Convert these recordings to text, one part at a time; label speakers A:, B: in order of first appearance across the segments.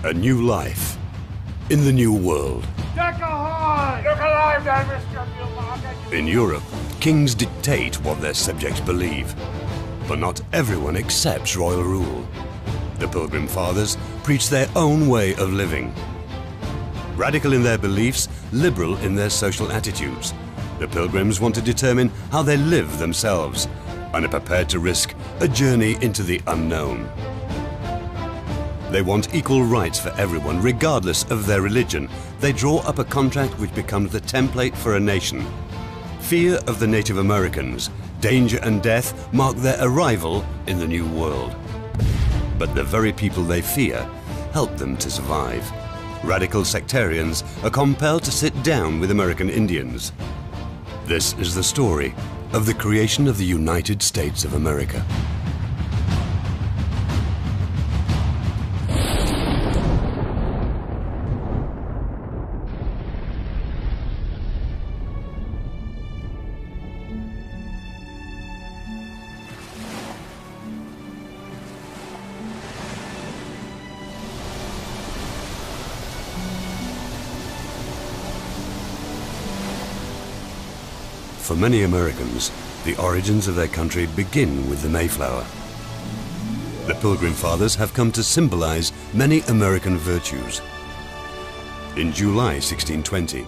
A: A new life in the new world.
B: Deck ahoy! Look alive there, Mr. Newmarket!
A: In Europe, kings dictate what their subjects believe. But not everyone accepts royal rule. The Pilgrim Fathers preach their own way of living. Radical in their beliefs, liberal in their social attitudes, the Pilgrims want to determine how they live themselves and are prepared to risk a journey into the unknown. They want equal rights for everyone, regardless of their religion. They draw up a contract which becomes the template for a nation. Fear of the Native Americans, danger and death mark their arrival in the new world. But the very people they fear help them to survive. Radical sectarians are compelled to sit down with American Indians. This is the story of the creation of the United States of America. For many Americans, the origins of their country begin with the Mayflower. The Pilgrim Fathers have come to symbolize many American virtues. In July 1620,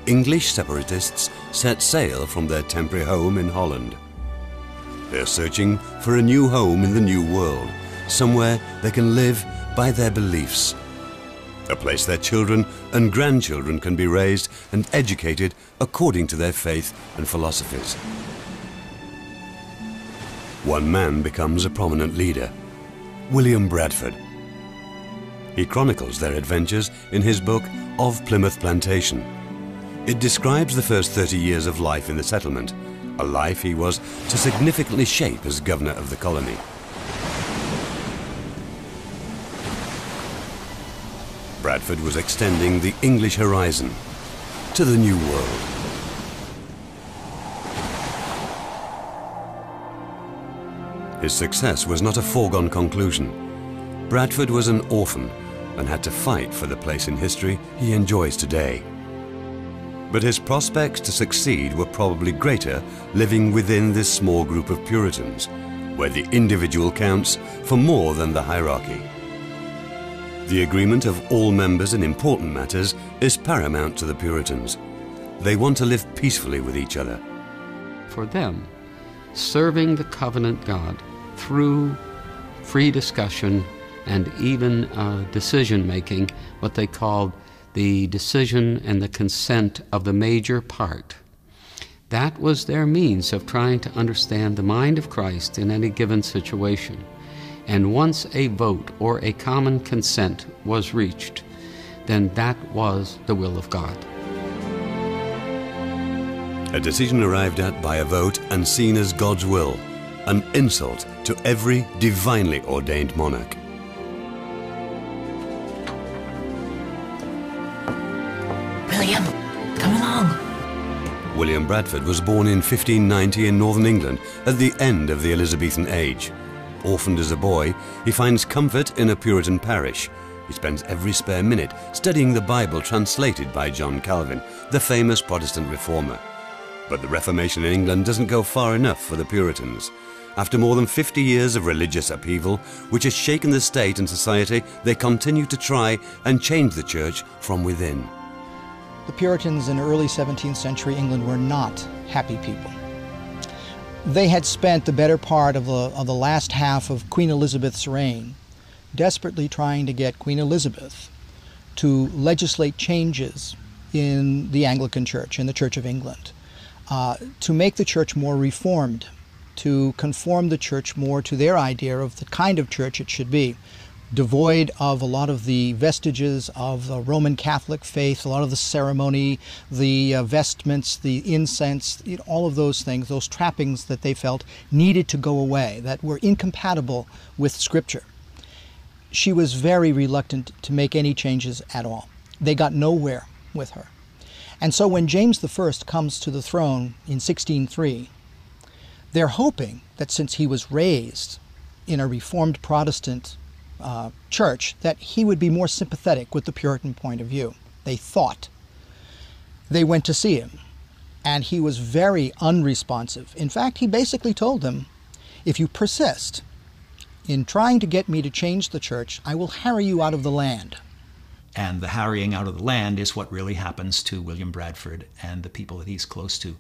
A: English separatists set sail from their temporary home in Holland. They're searching for a new home in the New World, somewhere they can live by their beliefs. A place their children and grandchildren can be raised and educated according to their faith and philosophies. One man becomes a prominent leader, William Bradford. He chronicles their adventures in his book Of Plymouth Plantation. It describes the first 30 years of life in the settlement, a life he was to significantly shape as governor of the colony. Bradford was extending the English horizon to the New World. His success was not a foregone conclusion. Bradford was an orphan and had to fight for the place in history he enjoys today. But his prospects to succeed were probably greater living within this small group of Puritans, where the individual counts for more than the hierarchy. The agreement of all members in important matters is paramount to the Puritans. They want to live peacefully with each other.
C: For them, serving the covenant God through free discussion and even decision-making, what they called the decision and the consent of the major part, that was their means of trying to understand the mind of Christ in any given situation. And once a vote or a common consent was reached, then that was the will of God.
A: A decision arrived at by a vote and seen as God's will, an insult to every divinely ordained monarch.
D: William, come along.
A: William Bradford was born in 1590 in northern England at the end of the Elizabethan age. Orphaned as a boy, he finds comfort in a Puritan parish. He spends every spare minute studying the Bible translated by John Calvin, the famous Protestant reformer. But the Reformation in England doesn't go far enough for the Puritans. After more than 50 years of religious upheaval, which has shaken the state and society, they continue to try and change the church from within.
E: The Puritans in early 17th century England were not happy people. They had spent the better part of the last half of Queen Elizabeth's reign desperately trying to get Queen Elizabeth to legislate changes in the Anglican Church, in the Church of England, to make the church more reformed, to conform the church more to their idea of the kind of church it should be, devoid of a lot of the vestiges of the Roman Catholic faith, a lot of the ceremony, the vestments, the incense, all of those things, those trappings that they felt needed to go away, that were incompatible with Scripture. She was very reluctant to make any changes at all. They got nowhere with her. And so when James I comes to the throne in 1603, they're hoping that since he was raised in a Reformed Protestant church, that he would be more sympathetic with the Puritan point of view. They thought. They went to see him, and he was very unresponsive. In fact, he basically told them, if you persist in trying to get me to change the church, I will harry you out of the land.
F: And the harrying out of the land is what really happens to William Bradford and the people that he's close to.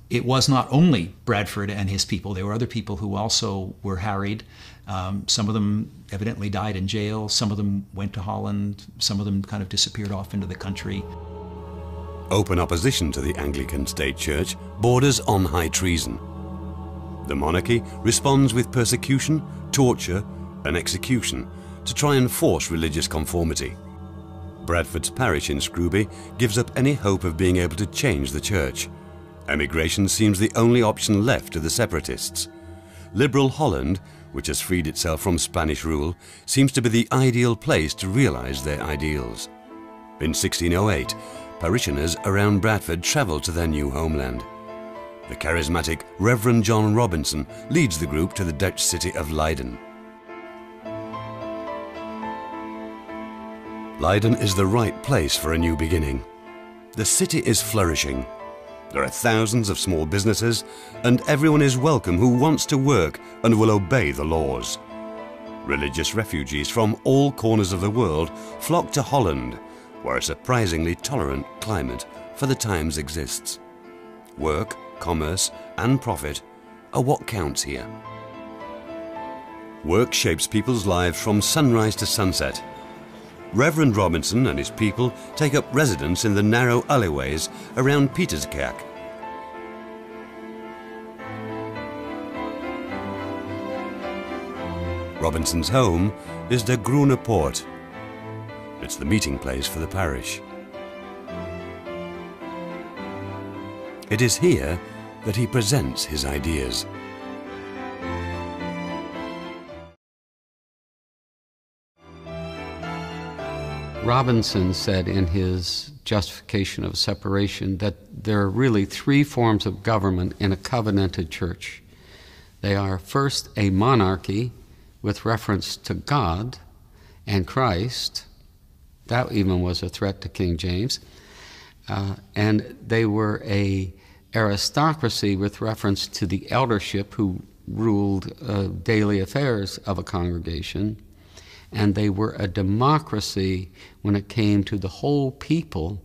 F: It was not only Bradford and his people. There were other people who also were harried. Some of them evidently died in jail. Some of them went to Holland. Some of them kind of disappeared off into the country.
A: Open opposition to the Anglican state church borders on high treason. The monarchy responds with persecution, torture, and execution to try and force religious conformity. Bradford's parish in Scrooby gives up any hope of being able to change the church. Emigration seems the only option left to the separatists. Liberal Holland, which has freed itself from Spanish rule, seems to be the ideal place to realize their ideals. In 1608, parishioners around Bradford travelled to their new homeland. The charismatic Reverend John Robinson leads the group to the Dutch city of Leiden. Leiden is the right place for a new beginning. The city is flourishing. There are thousands of small businesses, and everyone is welcome who wants to work and will obey the laws. Religious refugees from all corners of the world flock to Holland, where a surprisingly tolerant climate for the times exists. Work, commerce, and profit are what counts here. Work shapes people's lives from sunrise to sunset. Reverend Robinson and his people take up residence in the narrow alleyways around Pieterskerk. Robinson's home is the Groene Poort. It's the meeting place for the parish. It is here that he presents his ideas.
C: Robinson said in his justification of separation that there are really three forms of government in a covenanted church. They are first a monarchy with reference to God and Christ. That even was a threat to King James. And they were a aristocracy with reference to the eldership who ruled daily affairs of a congregation. And they were a democracy when it came to the whole people,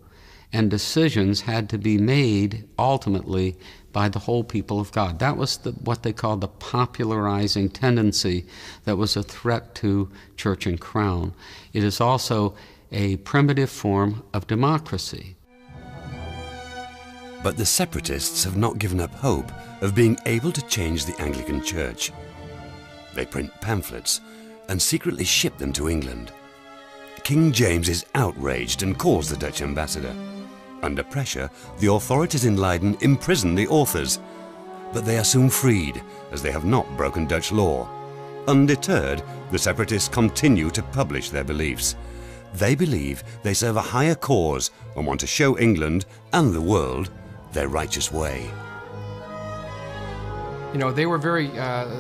C: and decisions had to be made ultimately by the whole people of God. That was what they called the popularizing tendency that was a threat to church and crown. It is also a primitive form of democracy.
A: But the separatists have not given up hope of being able to change the Anglican Church. They print pamphlets and secretly ship them to England. King James is outraged and calls the Dutch ambassador. Under pressure, the authorities in Leiden imprison the authors, but they are soon freed as they have not broken Dutch law. Undeterred, the separatists continue to publish their beliefs. They believe they serve a higher cause and want to show England and the world their righteous way.
G: You know, they were very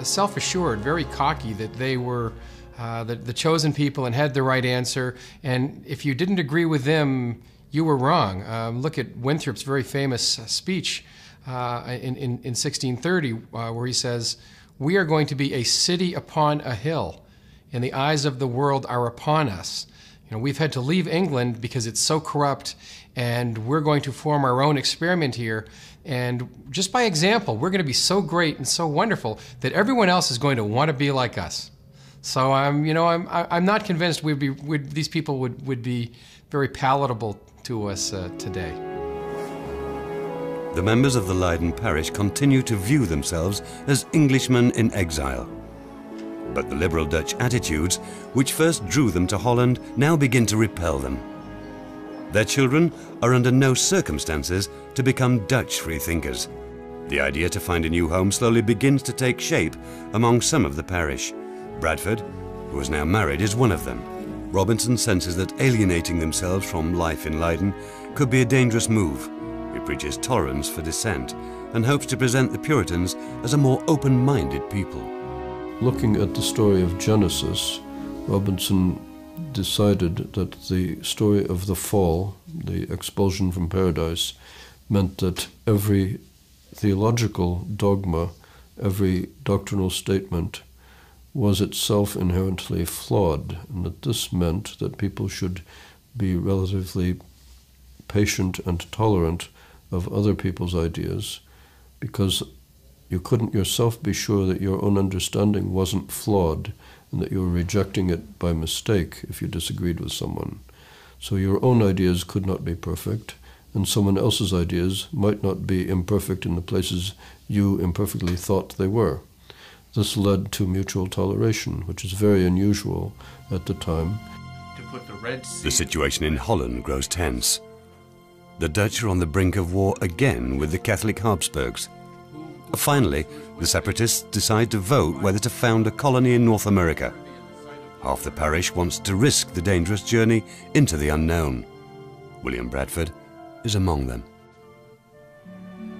G: self-assured, very cocky that they were the chosen people and had the right answer. And if you didn't agree with them, you were wrong. Look at Winthrop's very famous speech in 1630, where he says, "We are going to be a city upon a hill, and the eyes of the world are upon us. You know, we've had to leave England because it's so corrupt, and we're going to form our own experiment here. And just by example, we're going to be so great and so wonderful that everyone else is going to want to be like us." So I'm not convinced these people would be very palatable to us today.
A: The members of the Leiden parish continue to view themselves as Englishmen in exile. But the liberal Dutch attitudes, which first drew them to Holland, now begin to repel them. Their children are under no circumstances to become Dutch freethinkers. The idea to find a new home slowly begins to take shape among some of the parish. Bradford, who is now married, is one of them. Robinson senses that alienating themselves from life in Leiden could be a dangerous move. He preaches tolerance for dissent and hopes to present the Puritans as a more open-minded people.
H: Looking at the story of Genesis, Robinson decided that the story of the fall, the expulsion from paradise, meant that every theological dogma, every doctrinal statement was itself inherently flawed, and that this meant that people should be relatively patient and tolerant of other people's ideas, because you couldn't yourself be sure that your own understanding wasn't flawed and that you were rejecting it by mistake if you disagreed with someone. So your own ideas could not be perfect, and someone else's ideas might not be imperfect in the places you imperfectly thought they were. This led to mutual toleration, which is very unusual at the time.
A: The situation in Holland grows tense. The Dutch are on the brink of war again with the Catholic Habsburgs. Finally, the separatists decide to vote whether to found a colony in North America. Half the parish wants to risk the dangerous journey into the unknown. William Bradford is among them.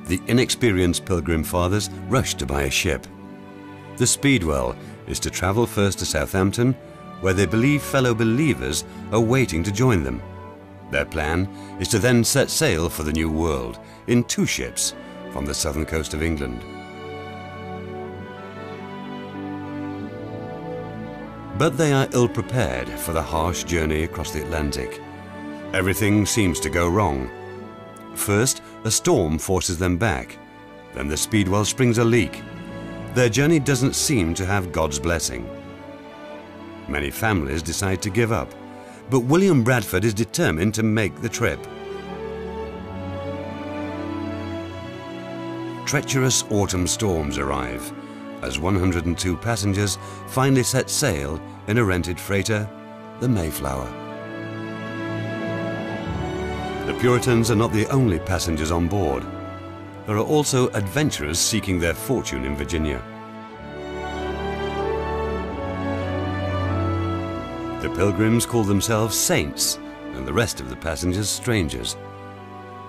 A: The inexperienced Pilgrim Fathers rush to buy a ship. The Speedwell is to travel first to Southampton, where they believe fellow believers are waiting to join them. Their plan is to then set sail for the New World in 2 ships from the southern coast of England. But they are ill-prepared for the harsh journey across the Atlantic. Everything seems to go wrong. First, a storm forces them back. Then the Speedwell springs a leak. Their journey doesn't seem to have God's blessing. Many families decide to give up, but William Bradford is determined to make the trip. Treacherous autumn storms arrive as 102 passengers finally set sail in a rented freighter, the Mayflower. The Puritans are not the only passengers on board. There are also adventurers seeking their fortune in Virginia. The Pilgrims call themselves saints, and the rest of the passengers strangers.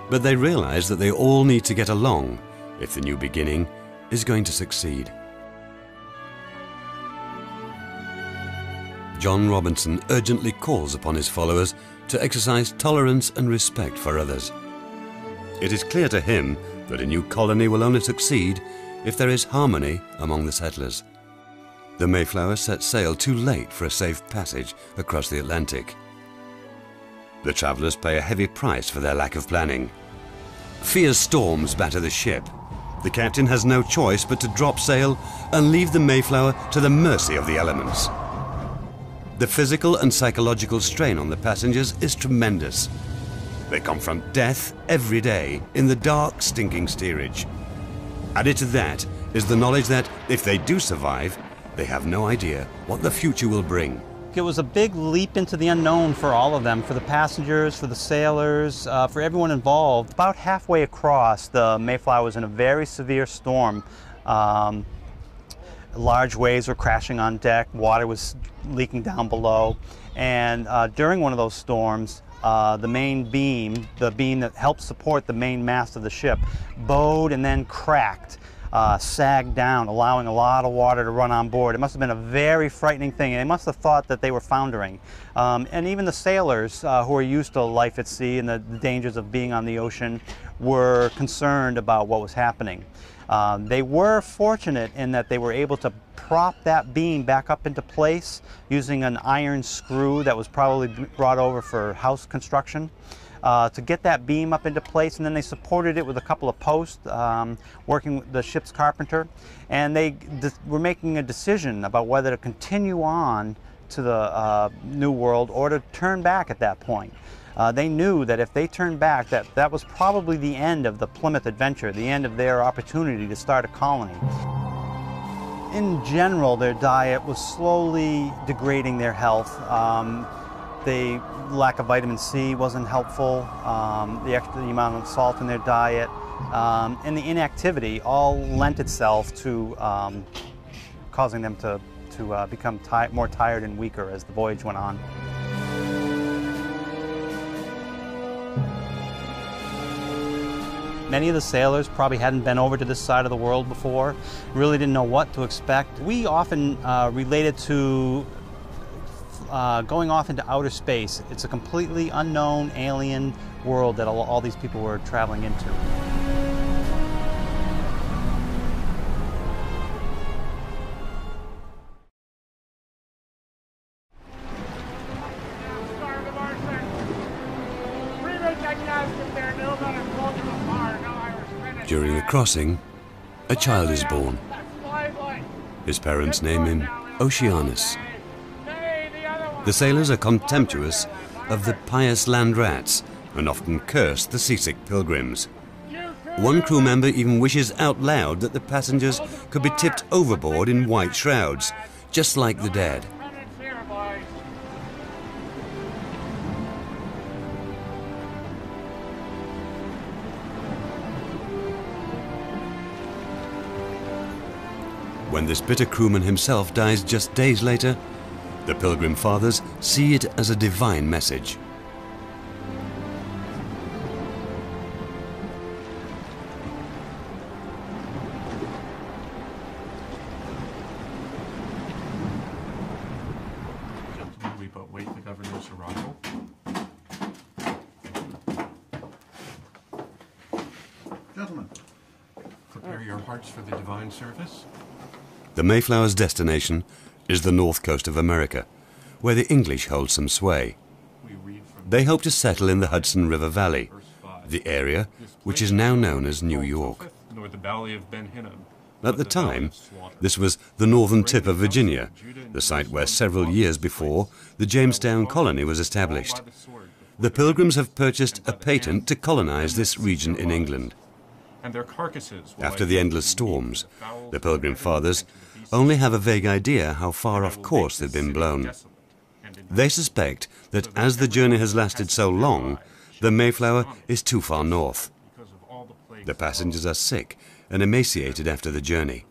A: But they realize that they all need to get along if the new beginning is going to succeed. John Robinson urgently calls upon his followers to exercise tolerance and respect for others. It is clear to him that a new colony will only succeed if there is harmony among the settlers. The Mayflower set sail too late for a safe passage across the Atlantic. The travelers pay a heavy price for their lack of planning. Fierce storms batter the ship. The captain has no choice but to drop sail and leave the Mayflower to the mercy of the elements. The physical and psychological strain on the passengers is tremendous. They confront death every day in the dark, stinking steerage. Added to that is the knowledge that if they do survive, they have no idea what the future will bring.
I: It was a big leap into the unknown for all of them, for the passengers, for the sailors, for everyone involved. About halfway across, the Mayflower was in a very severe storm. Large waves were crashing on deck, water was leaking down below, and during one of those storms, the main beam, the beam that helped support the main mast of the ship, bowed and then cracked. Sagged down, allowing a lot of water to run on board. It must have been a very frightening thing. They must have thought that they were foundering. And even the sailors who are used to life at sea and the dangers of being on the ocean were concerned about what was happening. They were fortunate in that they were able to prop that beam back up into place using an iron screw that was probably brought over for house construction. To get that beam up into place, and then they supported it with a couple of posts, working with the ship's carpenter, and they were making a decision about whether to continue on to the New World or to turn back at that point. They knew that if they turned back, that was probably the end of the Plymouth adventure, the end of their opportunity to start a colony. In general, their diet was slowly degrading their health. The lack of vitamin C wasn't helpful, the amount of salt in their diet, and the inactivity all lent itself to causing them to become more tired and weaker as the voyage went on. Many of the sailors probably hadn't been over to this side of the world before, really didn't know what to expect. We often related to going off into outer space. It's a completely unknown alien world that all these people were traveling into.
A: During the crossing, a child is born. His parents name him Oceanus. The sailors are contemptuous of the pious land rats and often curse the seasick pilgrims. One crew member even wishes out loud that the passengers could be tipped overboard in white shrouds, just like the dead. When this bitter crewman himself dies just days later, the Pilgrim Fathers see it as a divine message.
J: Gentlemen, we but wait the governor's arrival. Gentlemen, prepare your hearts for the divine service.
A: The Mayflower's destination is the north coast of America, where the English hold some sway. They hope to settle in the Hudson River Valley, the area which is now known as New York. At the time, this was the northern tip of Virginia, the site where several years before the Jamestown colony was established. The Pilgrims have purchased a patent to colonize this region in England. After the endless storms, the Pilgrim Fathers only have a vague idea how far off course they've been blown. They suspect that as the journey has lasted so long, the Mayflower is too far north. The passengers are sick and emaciated after the journey.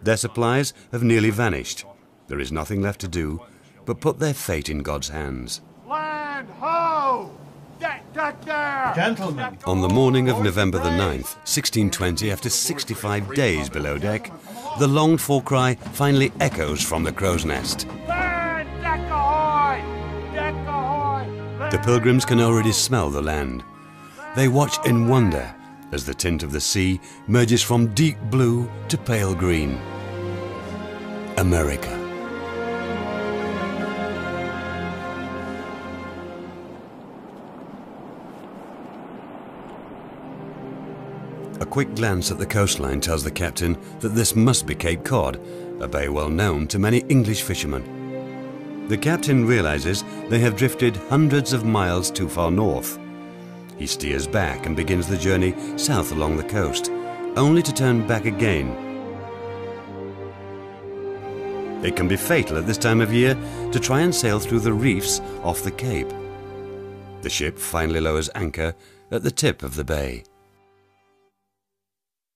A: Their supplies have nearly vanished. There is nothing left to do but put their fate in God's hands.
B: Land ho! Deck there!
I: Gentlemen!
A: On the morning of November the 9th, 1620, after 65 days below deck, the longed-for cry finally echoes from the crow's nest.
B: Land! Deck ahoy! Deck ahoy!
A: The Pilgrims can already smell the land. They watch in wonder as the tint of the sea merges from deep blue to pale green. America. A quick glance at the coastline tells the captain that this must be Cape Cod, a bay well known to many English fishermen. The captain realizes they have drifted hundreds of miles too far north. He steers back and begins the journey south along the coast, only to turn back again. It can be fatal at this time of year to try and sail through the reefs off the Cape. The ship finally lowers anchor at the tip of the bay.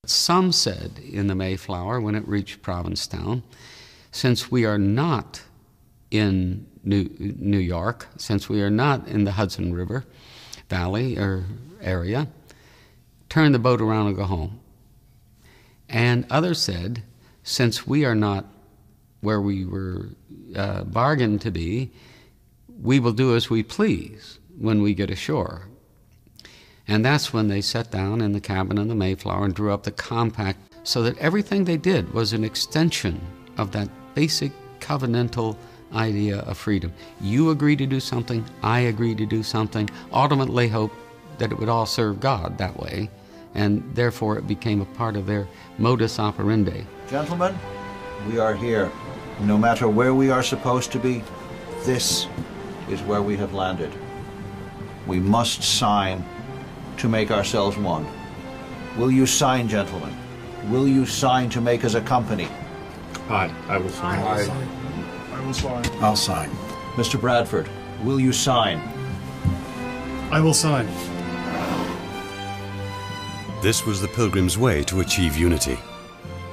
C: Some said in the Mayflower, when it reached Provincetown, since we are not in New York, since we are not in the Hudson River Valley or area, turn the boat around and go home. And others said, since we are not where we were bargained to be, we will do as we please when we get ashore. And that's when they sat down in the cabin of the Mayflower and drew up the compact so that everything they did was an extension of that basic covenantal idea of freedom. You agree to do something, I agree to do something, ultimately hope that it would all serve God that way, and therefore it became a part of their modus operandi.
K: Gentlemen, we are here. No matter where we are supposed to be, this is where we have landed. We must sign to make ourselves one. Will you sign, gentlemen? Will you sign to make us a company?
J: Aye, I will sign.
B: I will sign.
K: I'll sign. Mr. Bradford, will you sign?
J: I will sign.
A: This was the Pilgrims' way to achieve unity.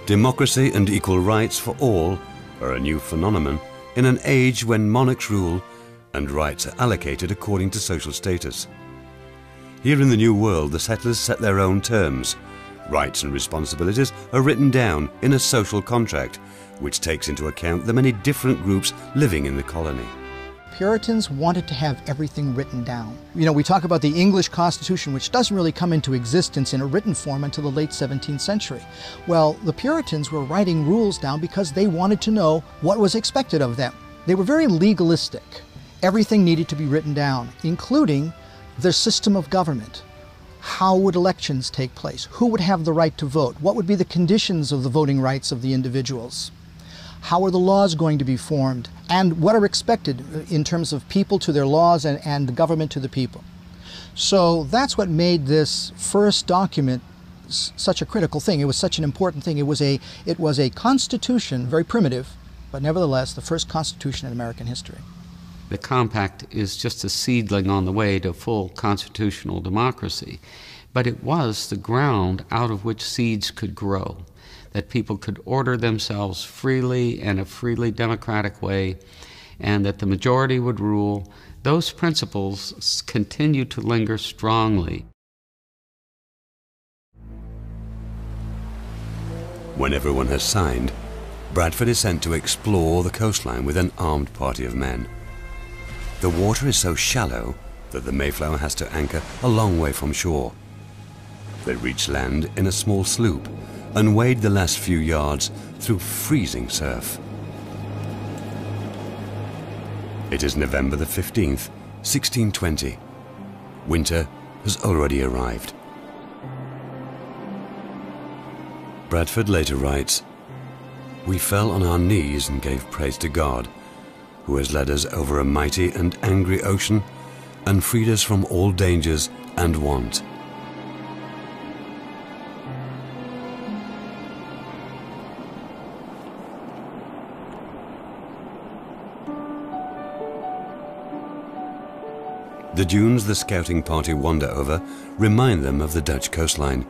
A: Democracy and equal rights for all are a new phenomenon in an age when monarchs rule and rights are allocated according to social status. Here in the New World, the settlers set their own terms. Rights and responsibilities are written down in a social contract, which takes into account the many different groups living in the colony.
E: Puritans wanted to have everything written down. You know, we talk about the English Constitution, which doesn't really come into existence in a written form until the late 17th century. Well, the Puritans were writing rules down because they wanted to know what was expected of them. They were very legalistic. Everything needed to be written down, including their system of government. How would elections take place? Who would have the right to vote? What would be the conditions of the voting rights of the individuals? How are the laws going to be formed? And what are expected in terms of people to their laws and the government to the people? So that's what made this first document such a critical thing. It was such an important thing. It was a constitution, very primitive, but nevertheless the first constitution in American history.
C: The compact is just a seedling on the way to full constitutional democracy, but it was the ground out of which seeds could grow, that people could order themselves freely in a freely democratic way, and that the majority would rule. Those principles continue to linger strongly.
A: When everyone has signed, Bradford is sent to explore the coastline with an armed party of men. The water is so shallow that the Mayflower has to anchor a long way from shore. They reach land in a small sloop and wade the last few yards through freezing surf. It is November the 15th, 1620. Winter has already arrived. Bradford later writes, "We fell on our knees and gave praise to God, who has led us over a mighty and angry ocean and freed us from all dangers and want." The dunes the scouting party wander over remind them of the Dutch coastline.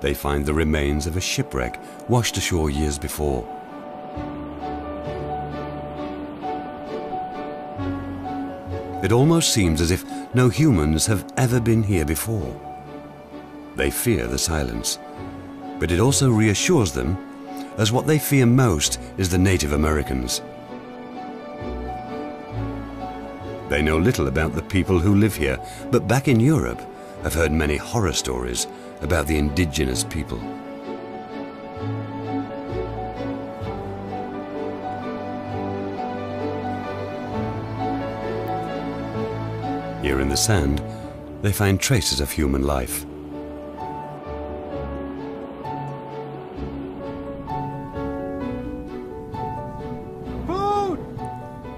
A: They find the remains of a shipwreck washed ashore years before. It almost seems as if no humans have ever been here before. They fear the silence, but it also reassures them, as what they fear most is the Native Americans. They know little about the people who live here, but back in Europe have heard many horror stories about the indigenous people. Here in the sand, they find traces of human life.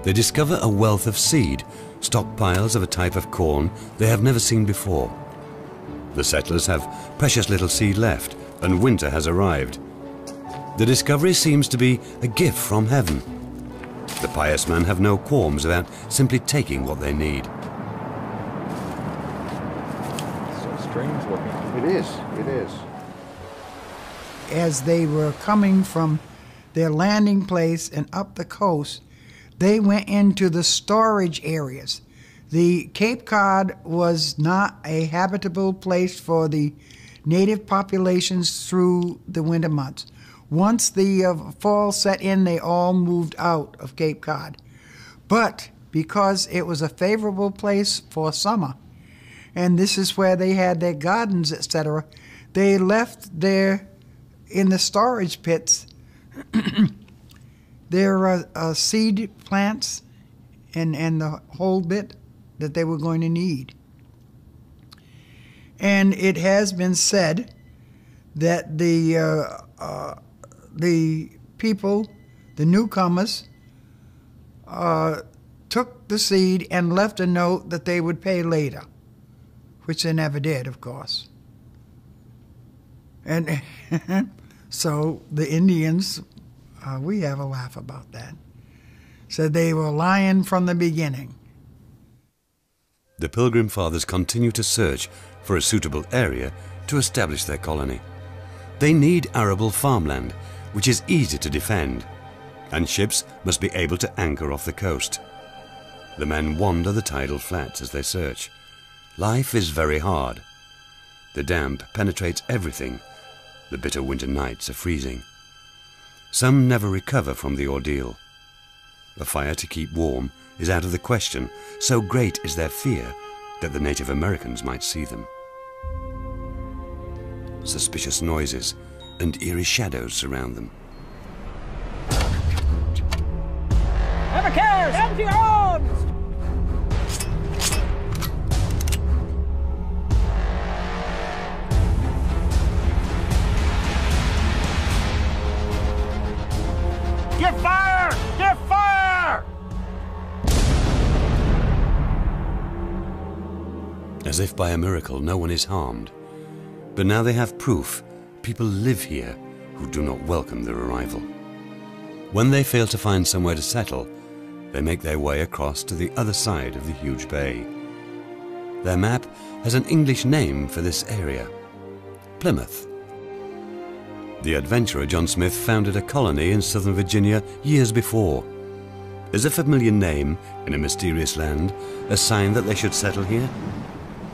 A: They discover a wealth of seed, stockpiles of a type of corn they have never seen before. The settlers have precious little seed left, and winter has arrived. The discovery seems to be a gift from heaven. The pious men have no qualms about simply taking what they need.
L: So strange looking. It is, it is.
M: As they were coming from their landing place and up the coast, they went into the storage areas. The Cape Cod was not a habitable place for the native populations through the winter months. Once the fall set in, they all moved out of Cape Cod. But because it was a favorable place for summer, and this is where they had their gardens, etc., they left there in the storage pits their seed plants and the whole bit that they were going to need. And it has been said that the people, the newcomers, took the seed and left a note that they would pay later, which they never did, of course. And so the Indians, we have a laugh about that, said they were lying from the beginning.
A: The Pilgrim Fathers continue to search for a suitable area to establish their colony. They need arable farmland, which is easy to defend, and ships must be able to anchor off the coast. The men wander the tidal flats as they search. Life is very hard. The damp penetrates everything. The bitter winter nights are freezing. Some never recover from the ordeal. A fire to keep warm is out of the question, so great is their fear that the Native Americans might see them. Suspicious noises and eerie shadows surround them.
B: Never cares! Empty your arms! Give fire! Give fire!
A: As if by a miracle, no one is harmed. But now they have proof people live here who do not welcome their arrival. When they fail to find somewhere to settle, they make their way across to the other side of the huge bay. Their map has an English name for this area: Plymouth. The adventurer John Smith founded a colony in southern Virginia years before. Is a familiar name in a mysterious land a sign that they should settle here?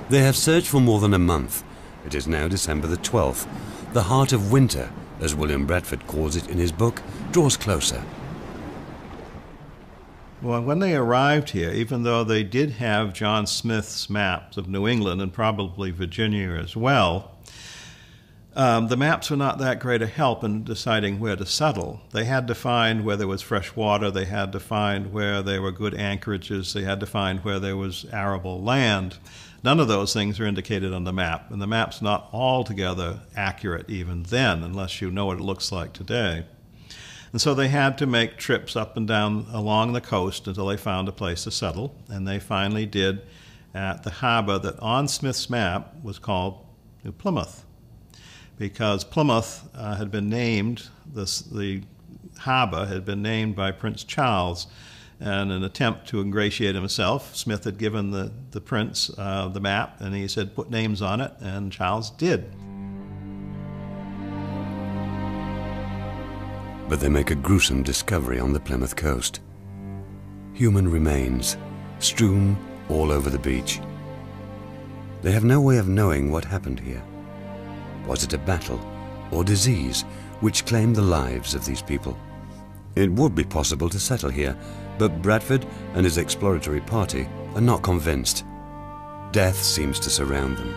A: They have searched for more than a month. It is now December the 12th. The heart of winter, as William Bradford calls it in his book, draws closer.
N: Well, when they arrived here, even though they did have John Smith's maps of New England and probably Virginia as well, the maps were not that great a help in deciding where to settle. They had to find where there was fresh water, they had to find where there were good anchorages, they had to find where there was arable land. None of those things are indicated on the map, and the map's not altogether accurate even then, unless you know what it looks like today. And so they had to make trips up and down along the coast until they found a place to settle, and they finally did at the harbor that on Smith's map was called New Plymouth, because Plymouth had been named, the harbor had been named by Prince Charles. And in an attempt to ingratiate himself, Smith had given the prince the map, and he said, put names on it, and Charles did.
A: But they make a gruesome discovery on the Plymouth coast. Human remains, strewn all over the beach. They have no way of knowing what happened here. Was it a battle or disease which claimed the lives of these people? It would be possible to settle here, but Bradford and his exploratory party are not convinced. Death seems to surround them.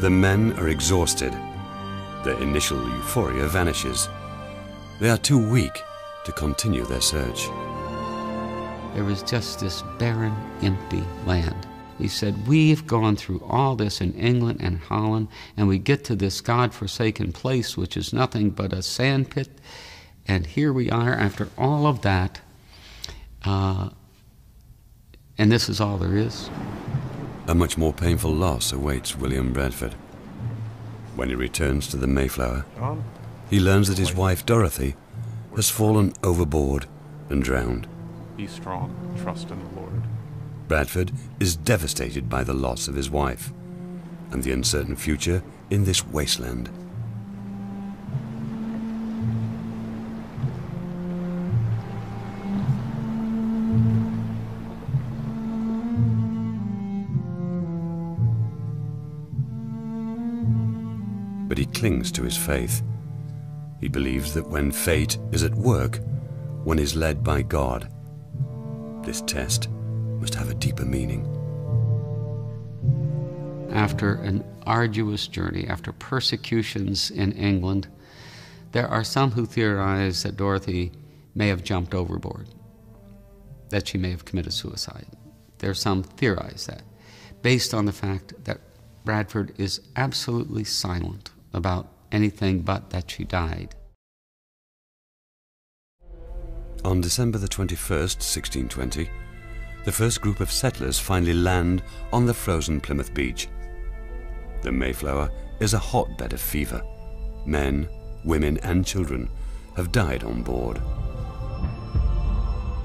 A: The men are exhausted. Their initial euphoria vanishes. They are too weak to continue their search.
C: There was just this barren, empty land. He said, we've gone through all this in England and Holland, and we get to this God-forsaken place, which is nothing but a sand pit, and here we are after all of that, and this is all there is.
A: A much more painful loss awaits William Bradford. When he returns to the Mayflower, he learns that his wife Dorothy has fallen overboard and drowned.
J: Be strong, trust in the Lord.
A: Bradford is devastated by the loss of his wife and the uncertain future in this wasteland. But he clings to his faith. He believes that when fate is at work, one is led by God. This test must have a deeper meaning.
C: After an arduous journey, after persecutions in England, there are some who theorize that Dorothy may have jumped overboard, that she may have committed suicide. There are some theorize that, based on the fact that Bradford is absolutely silent about anything but that she died.
A: On December the 21st, 1620, the first group of settlers finally land on the frozen Plymouth beach. The Mayflower is a hotbed of fever. Men, women, and children have died on board.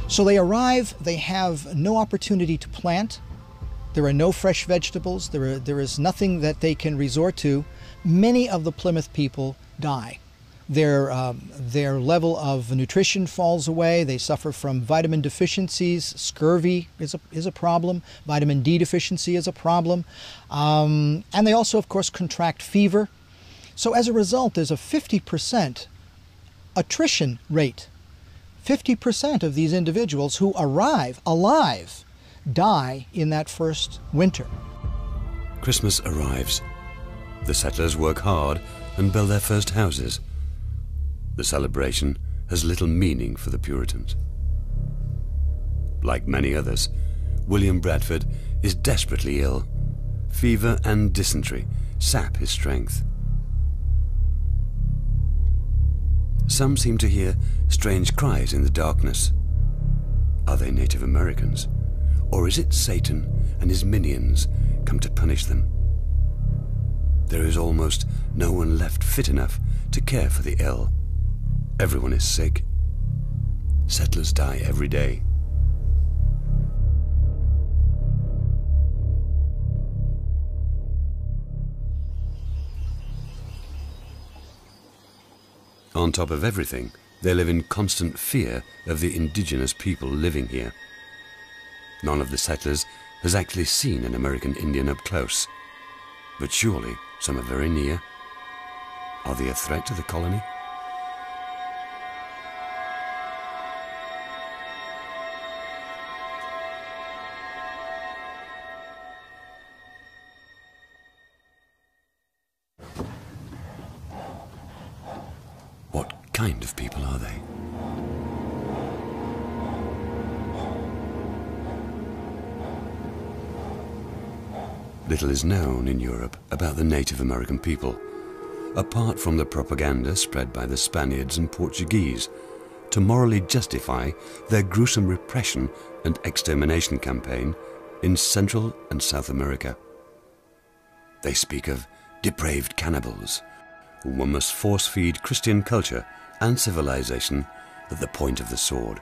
E: So they arrive, they have no opportunity to plant. There are no fresh vegetables. There is nothing that they can resort to. Many of the Plymouth people die. Their level of nutrition falls away. They suffer from vitamin deficiencies. Scurvy is a problem. Vitamin D deficiency is a problem. And they also, of course, contract fever. So as a result, there's a 50% attrition rate 50% of these individuals who arrive alive die in that first winter.
A: Christmas arrives. The settlers work hard and build their first houses. The celebration has little meaning for the Puritans. Like many others, William Bradford is desperately ill. Fever and dysentery sap his strength. Some seem to hear strange cries in the darkness. Are they Native Americans? Or is it Satan and his minions come to punish them? There is almost no one left fit enough to care for the ill. Everyone is sick. Settlers die every day. On top of everything, they live in constant fear of the indigenous people living here. None of the settlers has actually seen an American Indian up close, but surely some are very near. Are they a threat to the colony? What kind of people are they? Little is known in Europe about the Native American people, apart from the propaganda spread by the Spaniards and Portuguese to morally justify their gruesome repression and extermination campaign in Central and South America. They speak of depraved cannibals, whom one must force-feed Christian culture and civilization at the point of the sword.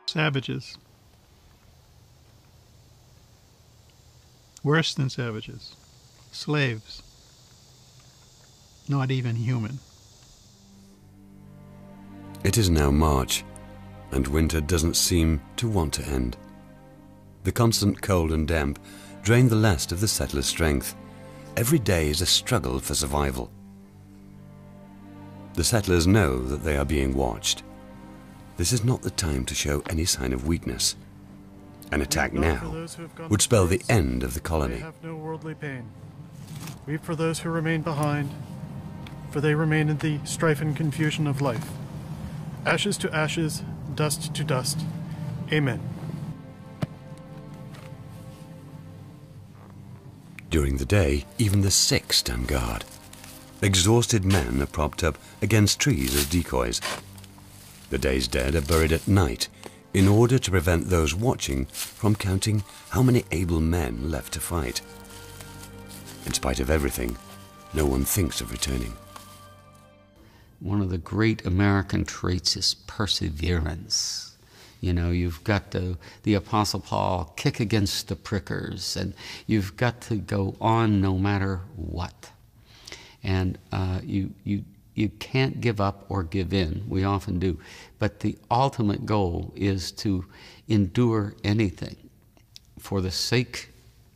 O: Savages. Worse than savages. Slaves. Not even human.
A: It is now March, and winter doesn't seem to want to end. The constant cold and damp drain the last of the settlers' strength. Every day is a struggle for survival. The settlers know that they are being watched. This is not the time to show any sign of weakness. An attack now would spell the end of the colony.
P: They have no worldly pain. Weep for those who remain behind, for they remain in the strife and confusion of life. Ashes to ashes, dust to dust. Amen.
A: During the day, even the sick stand guard. Exhausted men are propped up against trees as decoys. The day's dead are buried at night in order to prevent those watching from counting how many able men left to fight. In spite of everything, no one thinks of returning.
C: One of the great American traits is perseverance. You know, you've got the Apostle Paul kick against the prickers, and you've got to go on no matter what. And you can't give up or give in. We often do. But the ultimate goal is to endure anything for the sake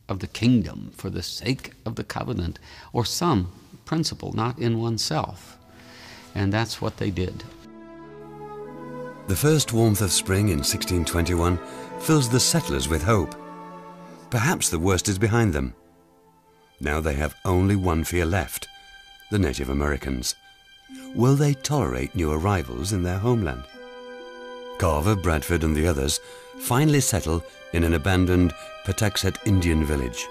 C: of the kingdom, for the sake of the covenant, or some principle, not in oneself. And that's what they did.
A: The first warmth of spring in 1621 fills the settlers with hope. Perhaps the worst is behind them. Now they have only one fear left: the Native Americans. Will they tolerate new arrivals in their homeland? Carver, Bradford, and the others finally settle in an abandoned Patuxet Indian village.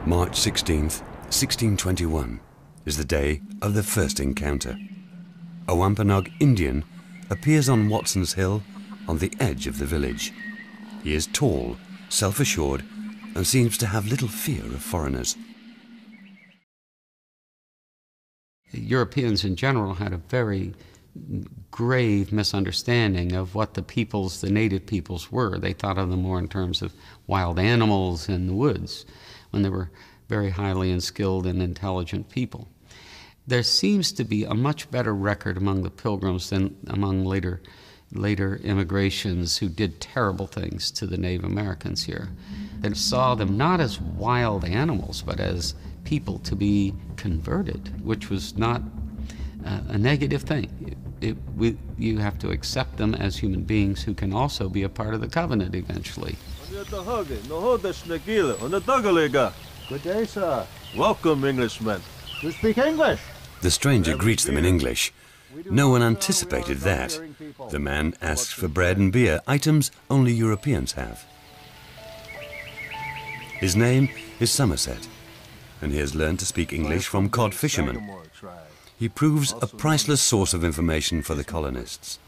A: March 16th, 1621 is the day of the first encounter. A Wampanoag Indian appears on Watson's Hill on the edge of the village. He is tall, self-assured, and seems to have little fear of foreigners.
C: Europeans in general had a very grave misunderstanding of what the native peoples were. They thought of them more in terms of wild animals in the woods, when they were very highly skilled and intelligent people. There seems to be a much better record among the Pilgrims than among later later immigrations who did terrible things to the Native Americans here. They saw them not as wild animals, but as people to be converted, which was not a negative thing. You have to accept them as human beings who can also be a part of the covenant eventually.
K: Good day, sir. Welcome, Englishmen. You speak English?
A: The stranger greets them in English. No one anticipated that. The man asks for bread and beer, items only Europeans have. His name is Somerset, and he has learned to speak English from cod fishermen. He proves a priceless source of information for the colonists.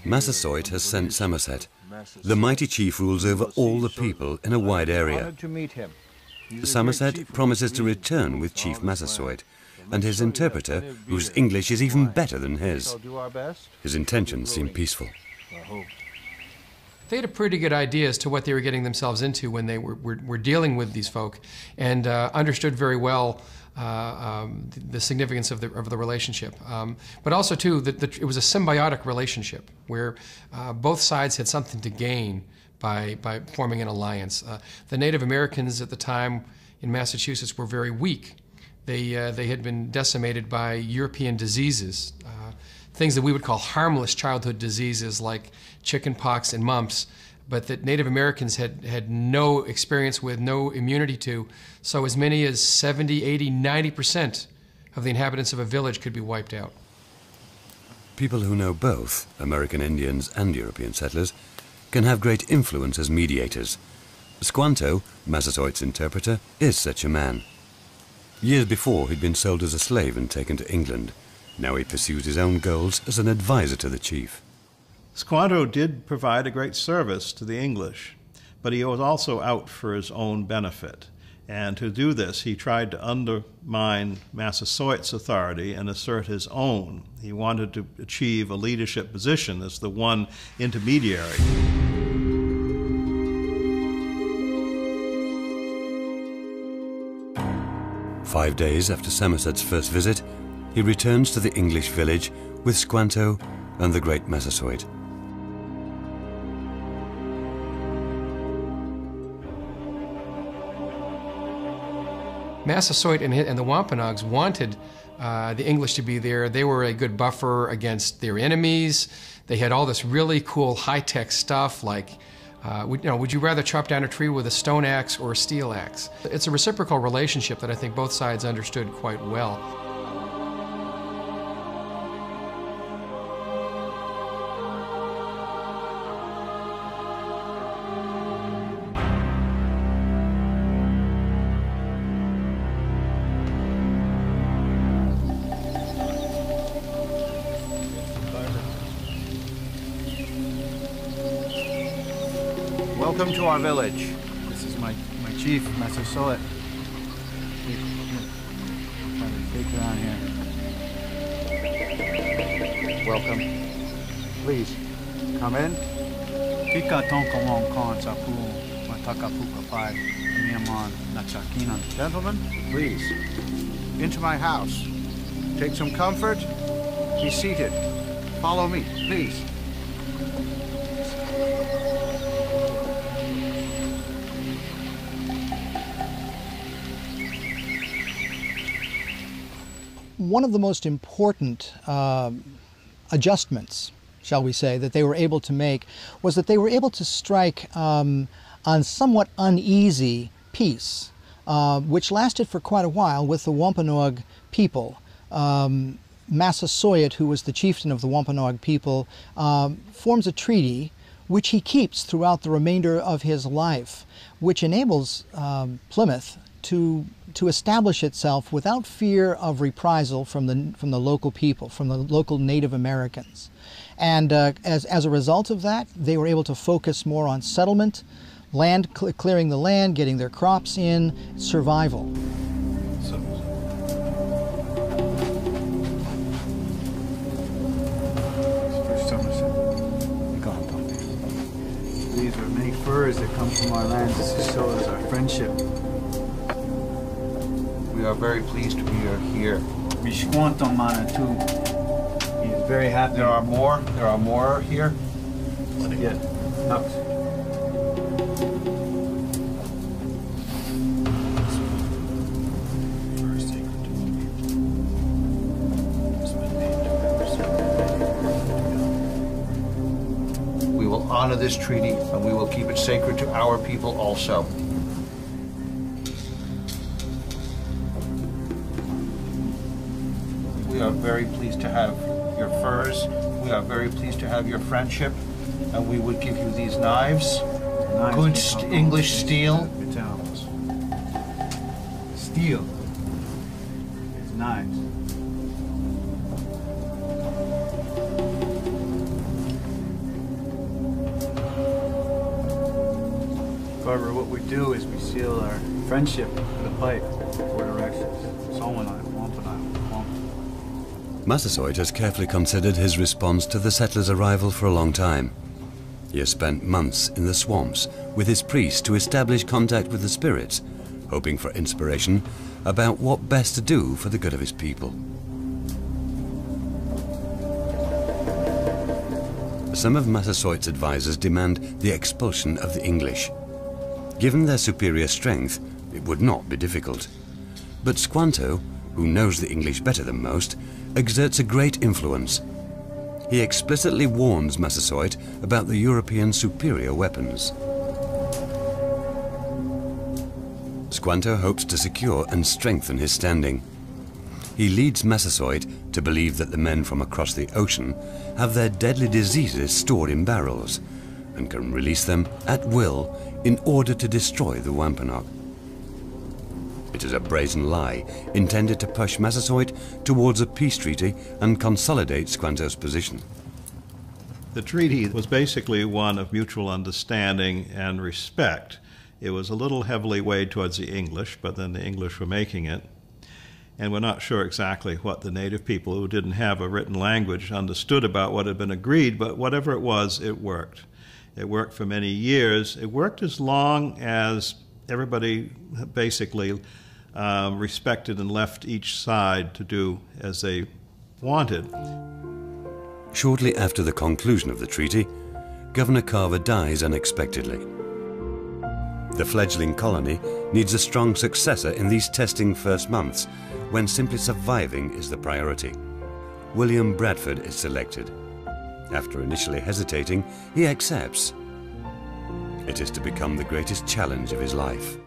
A: Massasoit has sent Somerset. The mighty chief rules over all the people in a wide area. Somerset promises to return with Chief Massasoit and his interpreter, whose English is even better than his. His intentions seem peaceful.
G: They had a pretty good idea as to what they were getting themselves into when they were dealing with these folk, and understood very well the significance of the relationship. But also, too, that it was a symbiotic relationship where both sides had something to gain by forming an alliance. The Native Americans at the time in Massachusetts were very weak. They had been decimated by European diseases, things that we would call harmless childhood diseases like chickenpox and mumps, but that Native Americans had no experience with, no immunity to. So as many as 70, 80, 90% of the inhabitants of a village could be wiped out.
A: People who know both American Indians and European settlers can have great influence as mediators. Squanto, Massasoit's interpreter, is such a man. Years before, he'd been sold as a slave and taken to England. Now he pursues his own goals as an advisor to the chief.
N: Squanto did provide a great service to the English, but he was also out for his own benefit. And to do this, he tried to undermine Massasoit's authority and assert his own. He wanted to achieve a leadership position as the one intermediary.
A: "5 days after Somerset's first visit, he returns to the English village with Squanto and the great Massasoit.
G: Massasoit and the Wampanoags wanted the English to be there. They were a good buffer against their enemies. They had all this really cool high-tech stuff like, would you rather chop down a tree with a stone axe or a steel axe? It's a reciprocal relationship that I think both sides understood quite well.
K: Welcome to our village.
L: This is my chief, Massasoit. Take down here. Welcome. Please, come in. Gentlemen, please, into my house. Take some comfort. Be seated. Follow me, please.
E: One of the most important adjustments, shall we say, that they were able to make was that they were able to strike on somewhat uneasy peace, which lasted for quite a while with the Wampanoag people. Massasoit, who was the chieftain of the Wampanoag people, forms a treaty which he keeps throughout the remainder of his life, which enables Plymouth to establish itself without fear of reprisal from the local people, from the local Native Americans. And as a result of that, they were able to focus more on settlement, clearing the land, getting their crops in, survival.
L: These are many furs that come from our lands to show us our friendship.
K: We are very pleased we are here.
L: He is very happy.
K: There are more. There are more here.
L: Yeah. Up.
K: We will honor this treaty, and we will keep it sacred to our people also. We are very pleased to have your furs. We are very pleased to have your friendship, and we would give you these knives. Good English steel.
L: Steel. It's knives. However, what we do is we seal our friendship with a pipe, 4 directions. Someone
A: Massasoit has carefully considered his response to the settlers' arrival for a long time. He has spent months in the swamps with his priests to establish contact with the spirits, hoping for inspiration about what best to do for the good of his people. Some of Massasoit's advisors demand the expulsion of the English. Given their superior strength, it would not be difficult. But Squanto, who knows the English better than most, exerts a great influence. He explicitly warns Massasoit about the European superior weapons. Squanto hopes to secure and strengthen his standing. He leads Massasoit to believe that the men from across the ocean have their deadly diseases stored in barrels and can release them at will in order to destroy the Wampanoag. It is a brazen lie intended to push Massasoit towards a peace treaty and consolidate Squanto's position.
N: The treaty was basically one of mutual understanding and respect. It was a little heavily weighed towards the English, but then the English were making it. And we're not sure exactly what the native people who didn't have a written language understood about what had been agreed, but whatever it was, it worked. It worked for many years. It worked as long as everybody basically respected and left each side to do as they wanted.
A: Shortly after the conclusion of the treaty, Governor Carver dies unexpectedly. The fledgling colony needs a strong successor in these testing first months, when simply surviving is the priority. William Bradford is selected. After initially hesitating, he accepts. It is to become the greatest challenge of his life.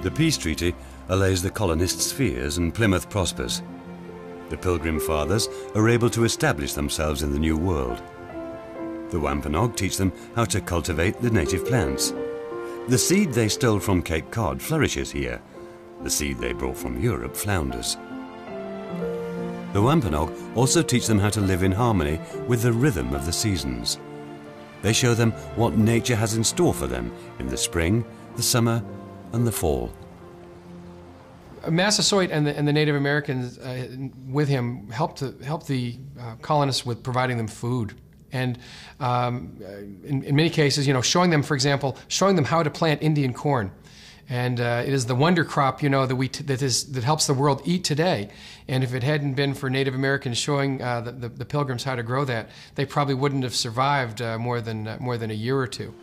A: The peace treaty allays the colonists' fears and Plymouth prospers. The Pilgrim Fathers are able to establish themselves in the New World. The Wampanoag teach them how to cultivate the native plants. The seed they stole from Cape Cod flourishes here. The seed they brought from Europe flounders. The Wampanoag also teach them how to live in harmony with the rhythm of the seasons. They show them what nature has in store for them in the spring, the summer, and the fall.
G: Massasoit and the Native Americans with him helped the colonists with providing them food. And in many cases, showing them, for example, showing them how to plant Indian corn. And it is the wonder crop, that helps the world eat today. And if it hadn't been for Native Americans showing the Pilgrims how to grow that, they probably wouldn't have survived more than a year or two.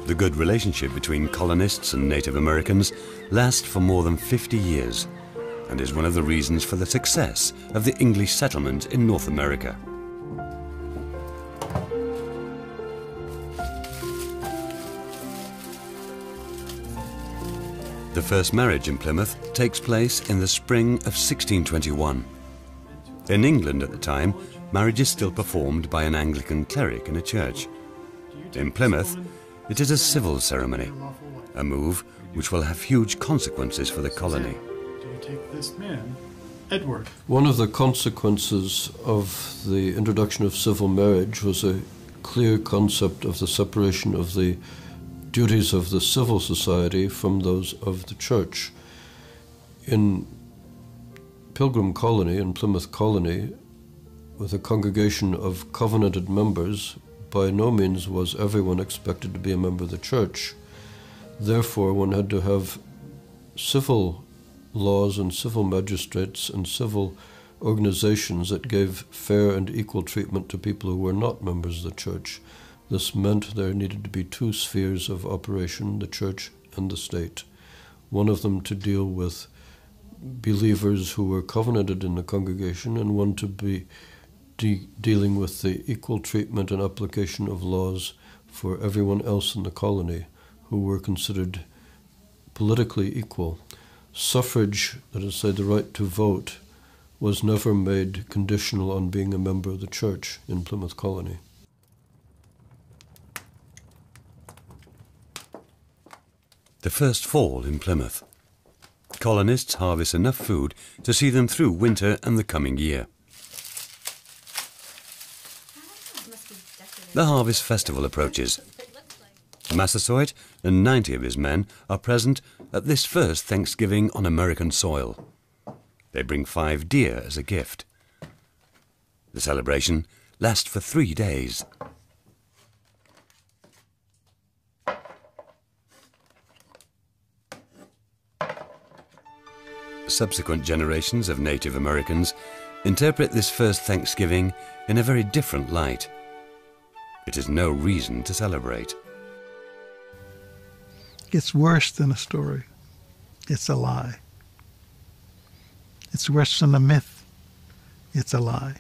A: The good relationship between colonists and Native Americans lasts for more than 50 years and is one of the reasons for the success of the English settlement in North America. The first marriage in Plymouth takes place in the spring of 1621. In England at the time, marriage is still performed by an Anglican cleric in a church. In Plymouth, it is a civil ceremony, a move which will have huge consequences for the colony.
P: Do you take this man, Edward?
H: One of the consequences of the introduction of civil marriage was a clear concept of the separation of the duties of the civil society from those of the church. In Pilgrim Colony, in Plymouth Colony, with a congregation of covenanted members, by no means was everyone expected to be a member of the church. Therefore, one had to have civil laws and civil magistrates and civil organizations that gave fair and equal treatment to people who were not members of the church. This meant there needed to be two spheres of operation, the church and the state. One of them to deal with believers who were covenanted in the congregation, and one to be dealing with the equal treatment and application of laws for everyone else in the colony who were considered politically equal. Suffrage, that is to say the right to vote, was never made conditional on being a member of the church in Plymouth Colony.
A: The first fall in Plymouth. Colonists harvest enough food to see them through winter and the coming year. The harvest festival approaches. Massasoit and 90 of his men are present at this first Thanksgiving on American soil. They bring 5 deer as a gift. The celebration lasts for 3 days. Subsequent generations of Native Americans interpret this first Thanksgiving in a very different light. It is no reason to celebrate.
O: It's worse than a story. It's a lie. It's worse than a myth. It's a lie.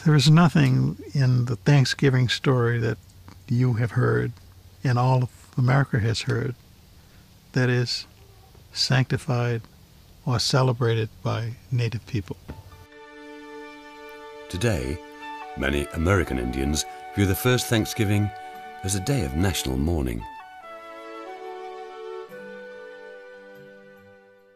O: There is nothing in the Thanksgiving story that you have heard and all of America has heard that is sanctified or celebrated by Native people.
A: Today, many American Indians view the first Thanksgiving as a day of national mourning.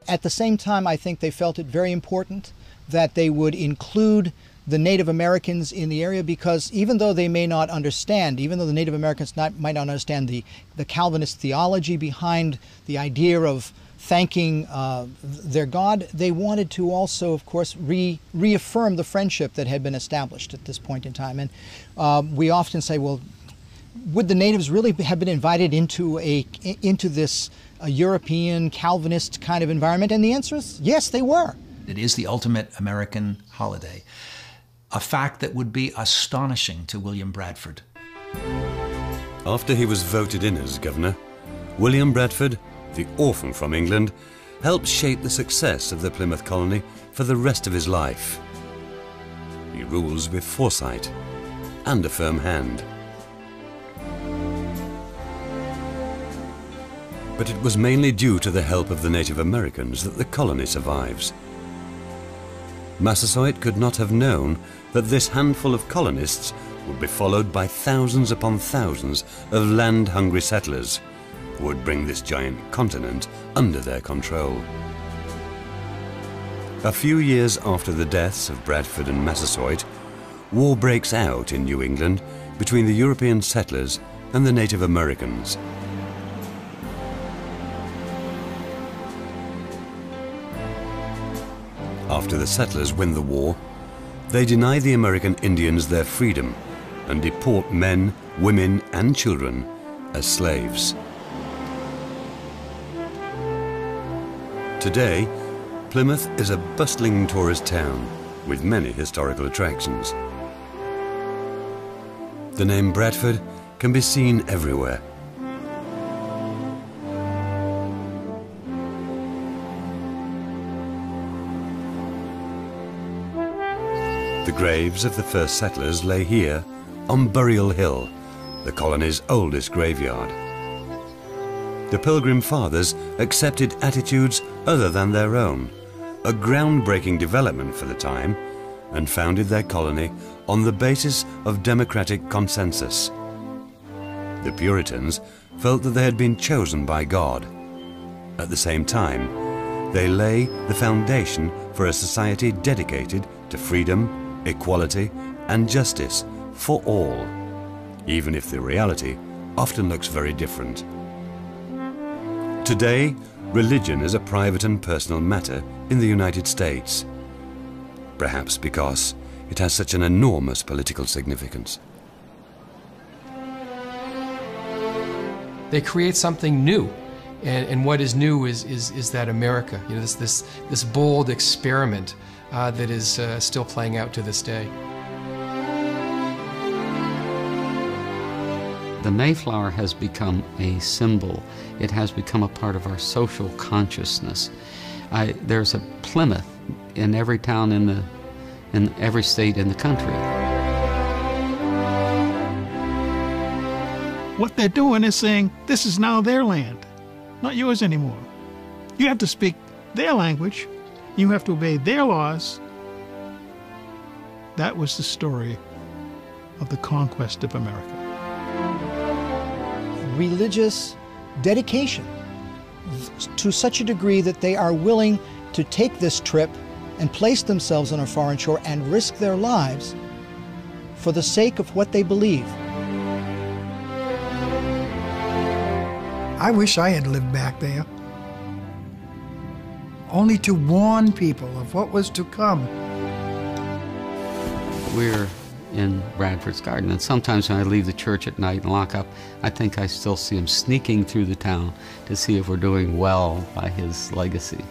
E: At the same time, I think they felt it very important that they would include the Native Americans in the area, because even though they may not understand, even though the Native Americans might not understand the Calvinist theology behind the idea of thanking their God, they wanted to also, of course, reaffirm the friendship that had been established at this point in time. And we often say, well, would the natives really have been invited into this European Calvinist kind of environment? And the answer is yes, they were.
F: It is the ultimate American holiday, a fact that would be astonishing to William Bradford.
A: After he was voted in as governor, William Bradford, the orphan from England, helped shape the success of the Plymouth Colony for the rest of his life. He rules with foresight and a firm hand. But it was mainly due to the help of the Native Americans that the colony survives. Massasoit could not have known that this handful of colonists would be followed by thousands upon thousands of land-hungry settlers who would bring this giant continent under their control. A few years after the deaths of Bradford and Massasoit, war breaks out in New England between the European settlers and the Native Americans. After the settlers win the war, they deny the American Indians their freedom and deport men, women, and children as slaves. Today, Plymouth is a bustling tourist town with many historical attractions. The name Bradford can be seen everywhere. The graves of the first settlers lay here on Burial Hill, the colony's oldest graveyard. The Pilgrim Fathers accepted attitudes other than their own, a groundbreaking development for the time, and founded their colony on the basis of democratic consensus. The Puritans felt that they had been chosen by God. At the same time, they lay the foundation for a society dedicated to freedom, equality, and justice for all, even if the reality often looks very different. Today, religion is a private and personal matter in the United States, perhaps because it has such an enormous political significance.
G: They create something new, And what is new is that America, you know, this bold experiment that is still playing out to this day.
C: The Mayflower has become a symbol. It has become a part of our social consciousness. There's a Plymouth in every town in every state in the country.
O: What they're doing is saying, this is now their land, not yours anymore. You have to speak their language. You have to obey their laws. That was the story of the conquest of America.
E: Religious dedication to such a degree that they are willing to take this trip and place themselves on a foreign shore and risk their lives for the sake of what they believe.
M: I wish I had lived back there, only to warn people of what was to come.
C: We're in Bradford's garden, and sometimes when I leave the church at night and lock up, I think I still see him sneaking through the town to see if we're doing well by his legacy.